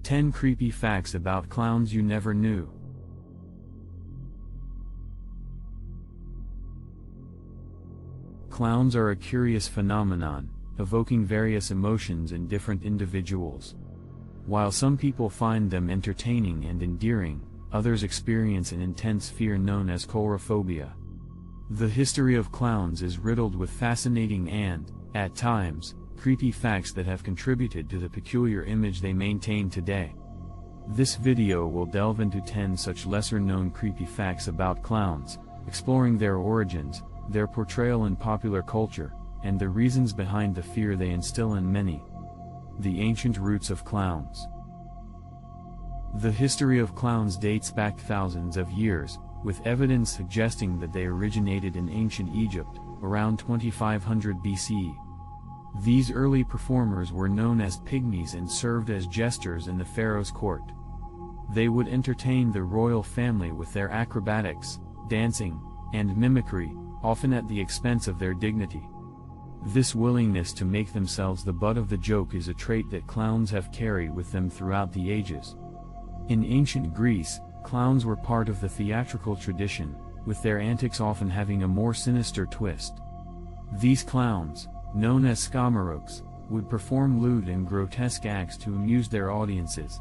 10 Creepy Facts About Clowns You Never Knew. Clowns are a curious phenomenon, evoking various emotions in different individuals. While some people find them entertaining and endearing, others experience an intense fear known as coulrophobia. The history of clowns is riddled with fascinating and, at times, creepy facts that have contributed to the peculiar image they maintain today. This video will delve into 10 such lesser-known creepy facts about clowns, exploring their origins, their portrayal in popular culture, and the reasons behind the fear they instill in many. The ancient roots of clowns. The history of clowns dates back thousands of years, with evidence suggesting that they originated in ancient Egypt, around 2500 BC. These early performers were known as pygmies and served as jesters in the pharaoh's court. They would entertain the royal family with their acrobatics, dancing, and mimicry, often at the expense of their dignity. This willingness to make themselves the butt of the joke is a trait that clowns have carried with them throughout the ages. In ancient Greece, clowns were part of the theatrical tradition, with their antics often having a more sinister twist. These clowns, known as scariest, would perform lewd and grotesque acts to amuse their audiences.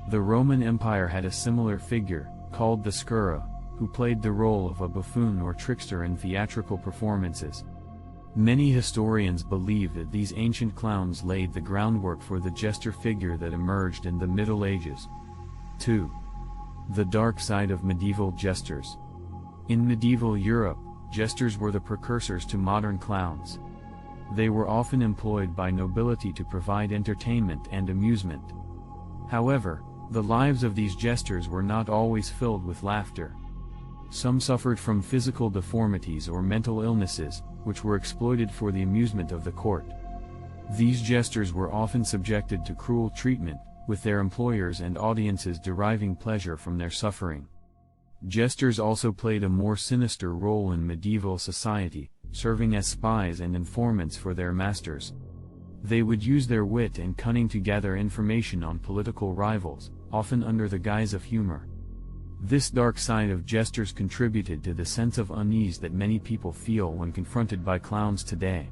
The Roman Empire had a similar figure, called the scariest, who played the role of a buffoon or trickster in theatrical performances. Many historians believe that these ancient clowns laid the groundwork for the jester figure that emerged in the Middle Ages. 2. The dark side of medieval jesters. In medieval Europe, jesters were the precursors to modern clowns. They were often employed by nobility to provide entertainment and amusement. However, the lives of these jesters were not always filled with laughter. Some suffered from physical deformities or mental illnesses, which were exploited for the amusement of the court. These jesters were often subjected to cruel treatment, with their employers and audiences deriving pleasure from their suffering. Jesters also played a more sinister role in medieval society, serving as spies and informants for their masters. They would use their wit and cunning to gather information on political rivals, often under the guise of humor. This dark side of jesters contributed to the sense of unease that many people feel when confronted by clowns today.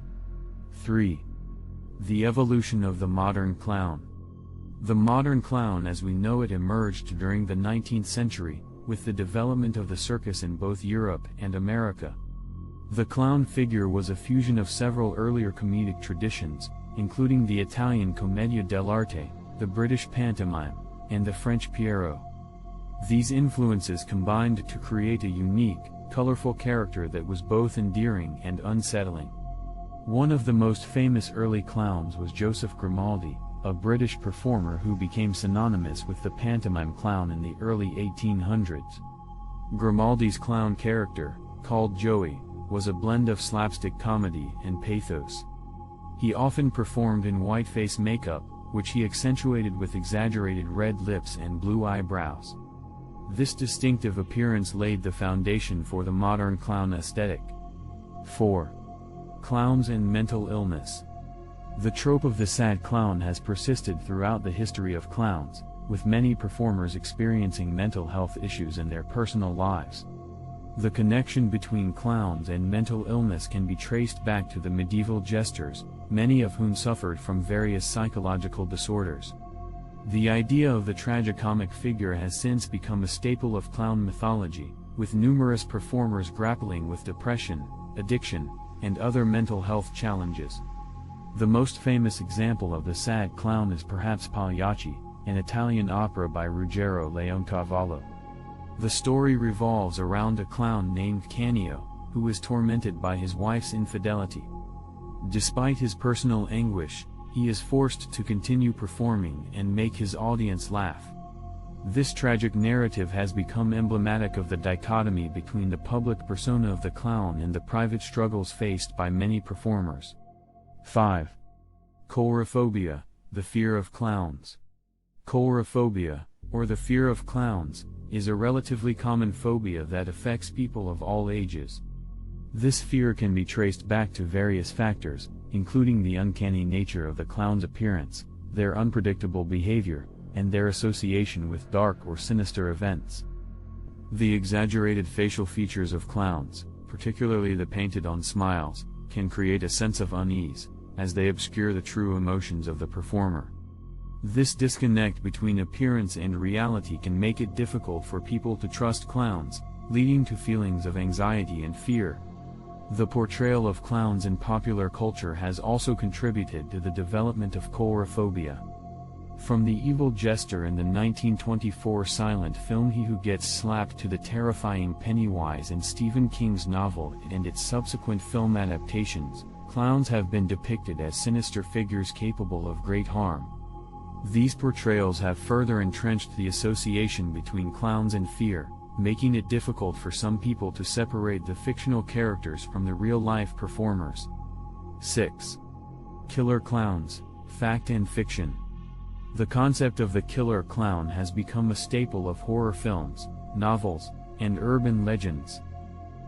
3. The evolution of the modern clown. The modern clown as we know it emerged during the 19th century, with the development of the circus in both Europe and America. The clown figure was a fusion of several earlier comedic traditions, including the Italian commedia dell'arte, the British pantomime, and the French Pierrot. These influences combined to create a unique, colorful character that was both endearing and unsettling. One of the most famous early clowns was Joseph Grimaldi, a British performer who became synonymous with the pantomime clown in the early 1800s. Grimaldi's clown character, called Joey, was a blend of slapstick comedy and pathos. He often performed in whiteface makeup, which he accentuated with exaggerated red lips and blue eyebrows. This distinctive appearance laid the foundation for the modern clown aesthetic. 4. Clowns and mental illness. The trope of the sad clown has persisted throughout the history of clowns, with many performers experiencing mental health issues in their personal lives. The connection between clowns and mental illness can be traced back to the medieval jesters, many of whom suffered from various psychological disorders. The idea of the tragicomic figure has since become a staple of clown mythology, with numerous performers grappling with depression, addiction, and other mental health challenges. The most famous example of the sad clown is perhaps Pagliacci, an Italian opera by Ruggero Leoncavallo. The story revolves around a clown named Canio, who is tormented by his wife's infidelity. Despite his personal anguish, he is forced to continue performing and make his audience laugh. This tragic narrative has become emblematic of the dichotomy between the public persona of the clown and the private struggles faced by many performers. 5. Coulrophobia, the fear of clowns. Coulrophobia, or the fear of clowns, is a relatively common phobia that affects people of all ages. This fear can be traced back to various factors, including the uncanny nature of the clown's appearance, their unpredictable behavior, and their association with dark or sinister events. The exaggerated facial features of clowns, particularly the painted-on smiles, can create a sense of unease, as they obscure the true emotions of the performer. This disconnect between appearance and reality can make it difficult for people to trust clowns, leading to feelings of anxiety and fear. The portrayal of clowns in popular culture has also contributed to the development of coulrophobia. From the evil jester in the 1924 silent film He Who Gets Slapped to the terrifying Pennywise in Stephen King's novel and its subsequent film adaptations, clowns have been depicted as sinister figures capable of great harm. These portrayals have further entrenched the association between clowns and fear, making it difficult for some people to separate the fictional characters from the real-life performers. 6. Killer clowns, fact and fiction. The concept of the killer clown has become a staple of horror films, novels, and urban legends.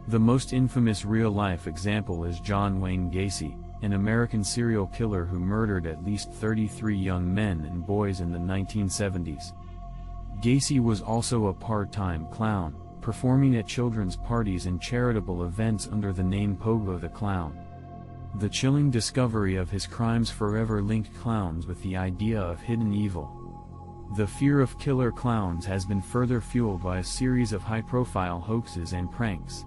The most infamous real-life example is John Wayne Gacy, an American serial killer who murdered at least 33 young men and boys in the 1970s. Gacy was also a part-time clown, performing at children's parties and charitable events under the name Pogo the Clown. The chilling discovery of his crimes forever linked clowns with the idea of hidden evil. The fear of killer clowns has been further fueled by a series of high-profile hoaxes and pranks.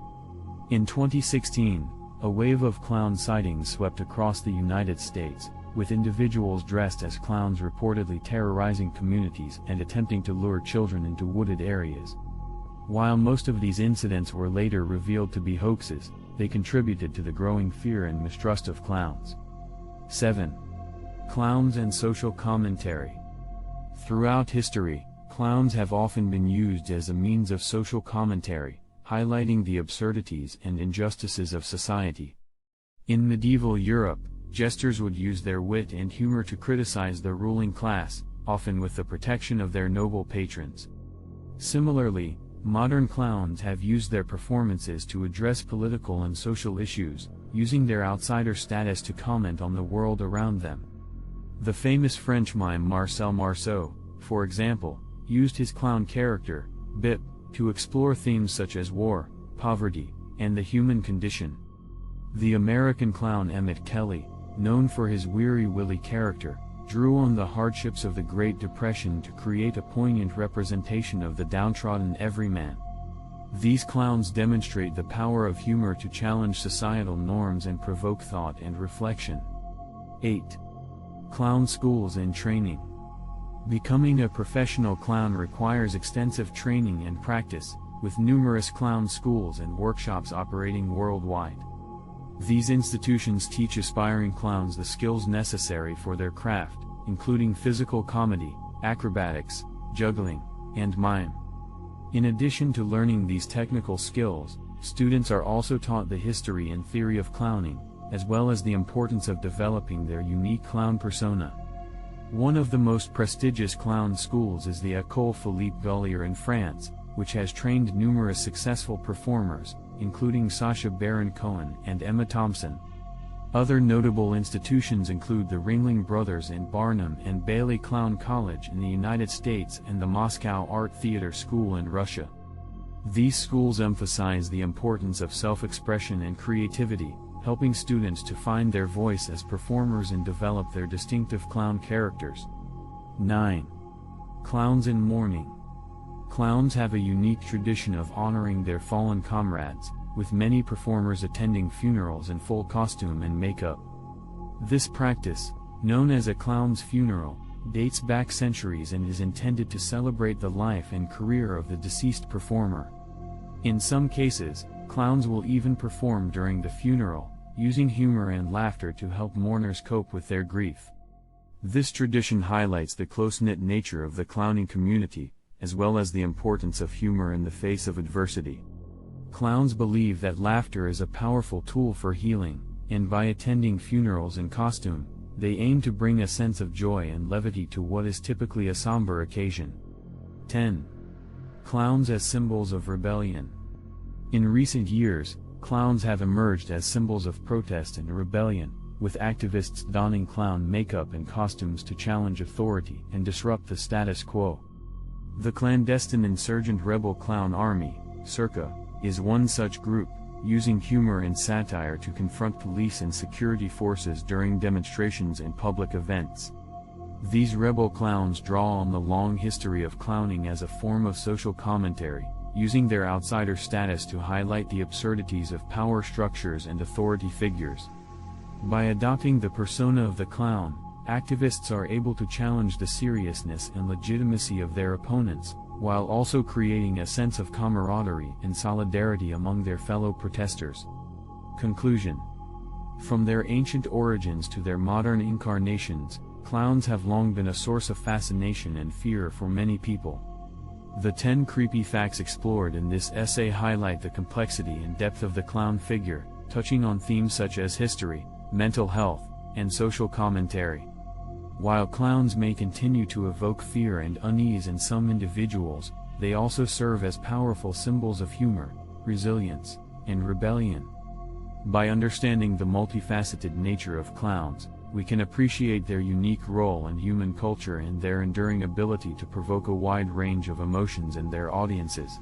In 2016, a wave of clown sightings swept across the United States, with individuals dressed as clowns reportedly terrorizing communities and attempting to lure children into wooded areas. While most of these incidents were later revealed to be hoaxes, they contributed to the growing fear and mistrust of clowns. 7. Clowns and social commentary. Throughout history, clowns have often been used as a means of social commentary, highlighting the absurdities and injustices of society. In medieval Europe, jesters would use their wit and humor to criticize the ruling class, often with the protection of their noble patrons. Similarly, modern clowns have used their performances to address political and social issues, using their outsider status to comment on the world around them. The famous French mime Marcel Marceau, for example, used his clown character, Bip, to explore themes such as war, poverty, and the human condition. The American clown Emmett Kelly, known for his Weary Willie character, drew on the hardships of the Great Depression to create a poignant representation of the downtrodden everyman. These clowns demonstrate the power of humor to challenge societal norms and provoke thought and reflection. 8. Clown schools and training. Becoming a professional clown requires extensive training and practice, with numerous clown schools and workshops operating worldwide. These institutions teach aspiring clowns the skills necessary for their craft, including physical comedy, acrobatics, juggling, and mime. In addition to learning these technical skills, students are also taught the history and theory of clowning, as well as the importance of developing their unique clown persona. One of the most prestigious clown schools is the École Philippe Gaulier in France, which has trained numerous successful performers, including Sacha Baron Cohen and Emma Thompson. Other notable institutions include the Ringling Brothers in Barnum and Bailey Clown College in the United States and the Moscow Art Theater School in Russia. These schools emphasize the importance of self-expression and creativity, helping students to find their voice as performers and develop their distinctive clown characters. 9. Clowns in mourning. Clowns have a unique tradition of honoring their fallen comrades, with many performers attending funerals in full costume and makeup. This practice, known as a clown's funeral, dates back centuries and is intended to celebrate the life and career of the deceased performer. In some cases, clowns will even perform during the funeral, using humor and laughter to help mourners cope with their grief. This tradition highlights the close-knit nature of the clowning community, as well as the importance of humor in the face of adversity. Clowns believe that laughter is a powerful tool for healing, and by attending funerals in costume, they aim to bring a sense of joy and levity to what is typically a somber occasion. 10. Clowns as symbols of rebellion. In recent years, clowns have emerged as symbols of protest and rebellion, with activists donning clown makeup and costumes to challenge authority and disrupt the status quo. The clandestine insurgent rebel clown army, circa, is one such group, using humor and satire to confront police and security forces during demonstrations and public events. These rebel clowns draw on the long history of clowning as a form of social commentary, using their outsider status to highlight the absurdities of power structures and authority figures. By adopting the persona of the clown, activists are able to challenge the seriousness and legitimacy of their opponents, while also creating a sense of camaraderie and solidarity among their fellow protesters. Conclusion. From their ancient origins to their modern incarnations, clowns have long been a source of fascination and fear for many people. The 10 creepy facts explored in this essay highlight the complexity and depth of the clown figure, touching on themes such as history, mental health, and social commentary. While clowns may continue to evoke fear and unease in some individuals, they also serve as powerful symbols of humor, resilience, and rebellion. By understanding the multifaceted nature of clowns, we can appreciate their unique role in human culture and their enduring ability to provoke a wide range of emotions in their audiences.